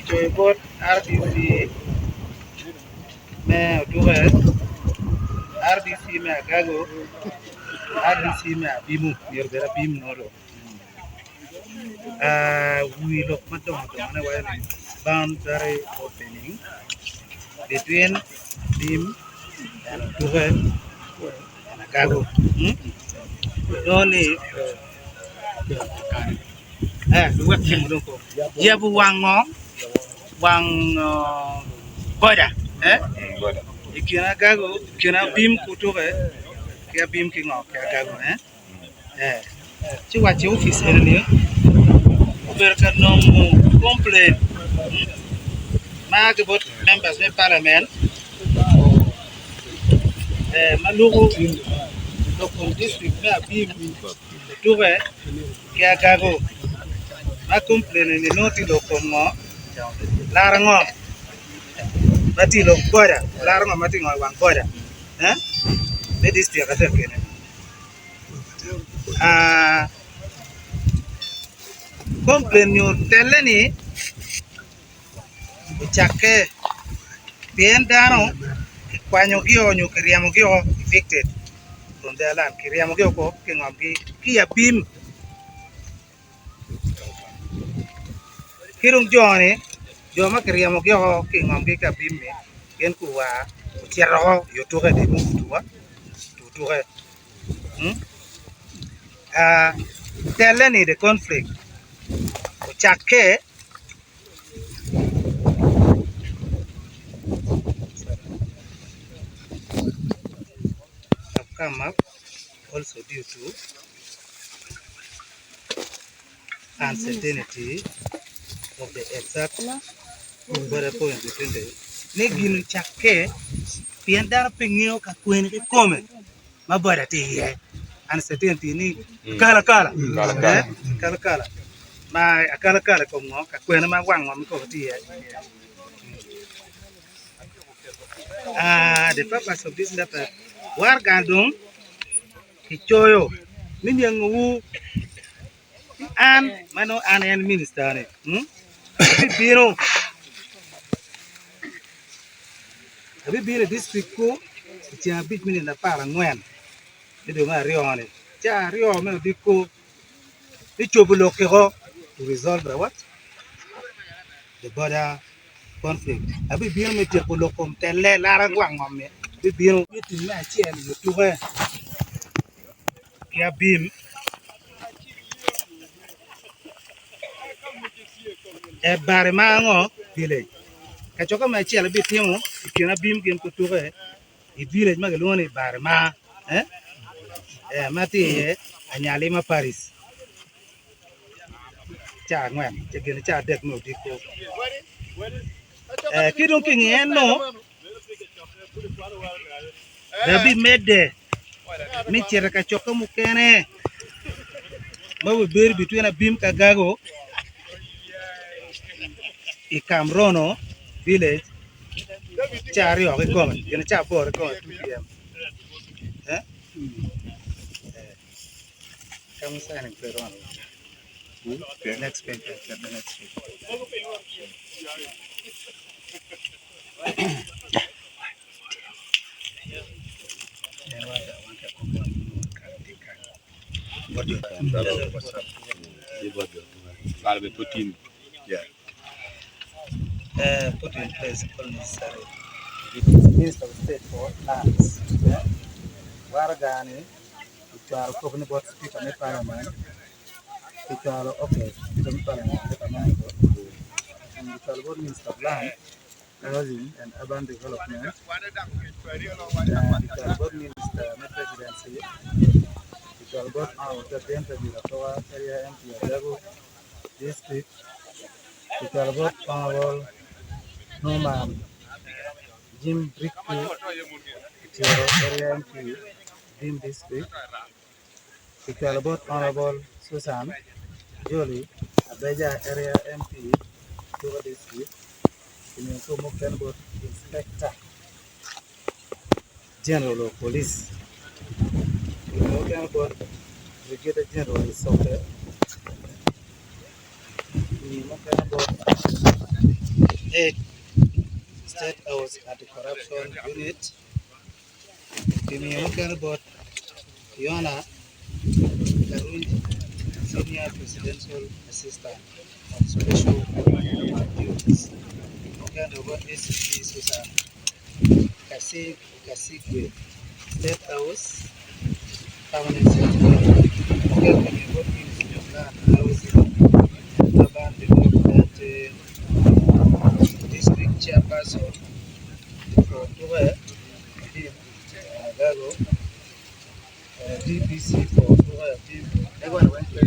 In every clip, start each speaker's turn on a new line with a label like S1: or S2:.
S1: Joy bot RDC me Duret, RDC me Agago, RDC me Abimu, near the Abim Noro. We look Madonna boundary opening between Bim and Duret and Agago. Only what can we do? Yabu Wang Boda, Ikina Gago, Kina Bim Kuture, Kia Bim King of Gago, See what your office earlier. Berkan no complain. Mag about members of parliament. Maluku local district na Bim Kuture, Kia Gago. Ma complain in the noti local mo. Larango. Mati lo Boda, Larango Mati on Boda. The district at the complain you tell any chake bien dano kwanyo gyo nyu kriamo gyo evicted from their land kriamo gyo ko kingom gi kia bim kirung joni joma kriamo gyo kingom gi ka bim me gen kuwa tiaro yo tuga de mu tuwa tuga tell any the conflict chake have come up also due to uncertainty of the exact point between the negin chake piendar pingio ka kwen ke come mabara ti ye uncertainty ni kala ma kala ko ngo ka kwen ma wang ngom ko ti ye the purpose of this letter war gandung kichoyo min yang wu an mano an minister ne abi biro district ko cha bit min na para ngwen do ma rione cha rio me diko ichobulo ke ho to resolve what the border conflict abi biro me te ko kom tele la rang wang ngom me abi biro bitu ma chen yo tuwe ya bim e bare mango village ka choko ma chen bitimo kina bim ken ko tuwe i village ma galone bare ma mati anyali ma Paris cha ngwen che gene cha dek no diko kidon king no dabi mede mi chere ka choko mukene ma we ber between Abim Agago I kamrono village cha rio ke kom gene cha bor ko 2 pm come signing pero next page the next page put in place all necessary Minister of State for Lands. Waraga ni icharo ko ni bot speaker ni parliament icharo okay speaker ni parliament ni parliament and icharo bot Minister of Land Housing and Urban Development and icharo bot Minister of Presidency icharo bot the interview of area MP Agago district icharo bot Honorable Norman Jim Brickey area MP Dim district icharo bot Honorable Susan Jolie Abeja area MP Tuga district in Mokembo Inspector General of Police in Mokembo Brigadier General of Soccer in Mokembo 8 State House Anti-Corruption Unit. Kimiyokan bot Fiona Karunji, Senior Presidential Assistant on Special Duties. Kan about ACP Susan Kasigwe, State House, Permanent Secretary. Kan about Ministry of Land, Housing, Urban Development, District Chairperson for Tuwe, Abim and Agago, DPC for Tuwe, Abim. Everyone went to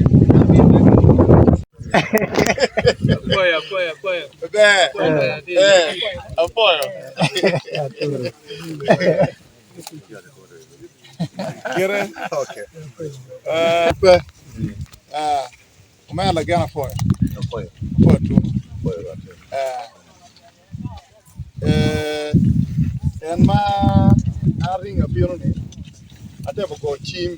S2: Apoio.
S3: Okay. Como ela ganha apoio? Apoio tu. En ma aring apiro ni. Ate go chim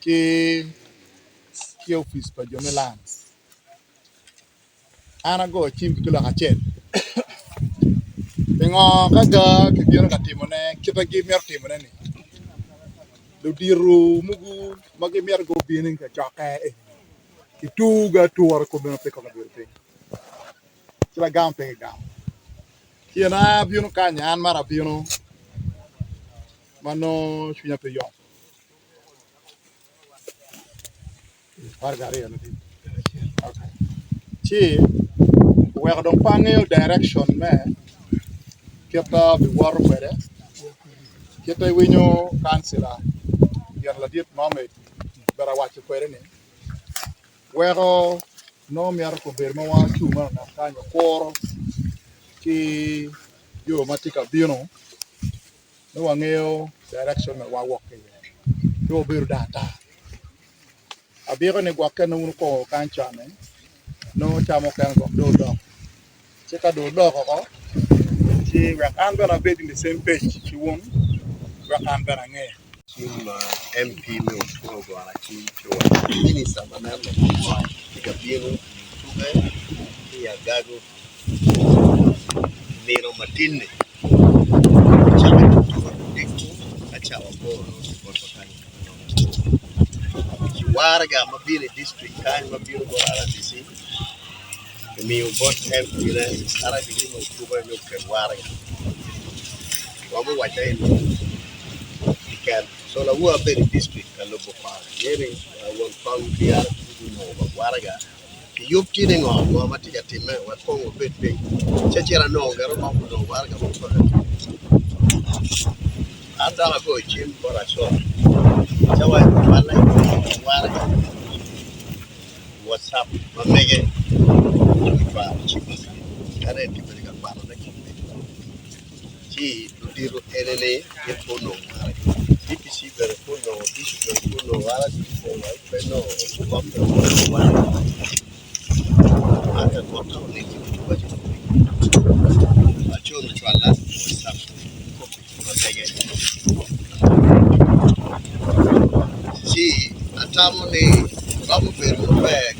S3: ki office pa jomelan. Ana go chim kilo kachel. Pengo kaga kibiro katimone kita gimer timone ni. Lu diru mugu magi mer go binin ka chaka ituga tuwar ko bino pe ko birte. Kila gam pe gam. Kiana bino kanya an mara bino mano sunya pe yo. Waraga re no. Okay. Chi we ga don panel direction me kita bi war kwere. Kita winyo kansila yan la diet mame bara wachi kwere ni. Wero no mi ar ko ber ma wa chuma na kanyo koro ki yo matika bino no wangeo direction wa walk yo ber data abiro ne gwa kana un ko kancha ne no chamo kan go do cheka do ko ki we can gonna be in the same page ki won we can gonna nge
S4: MP me uturo bwana chicho minister maneno kigabiro tume ya gago nero matinde chama tuko diku acha waboro kutokana Waraga mabile district kan mabiro bora DC mi ubot MP na ara digimo tuko no ke Waraga wamu watai so la wua be district ka lobo pa yere won pang biar no Waraga ki yup ti de ngo wa mati ja timme wa ko ngo bet be chechera no garo ma no Waraga ko anda ko chim bora so chawa wala Waraga WhatsApp mamege pa chim kare ti be ga pa na ki diro enene e fono DPC Berfono, DISO Berfono, Waraga Berfono, Onongo, ada kota lagi wajib. Acun jualan WhatsApp, si atamu ni kamu berubah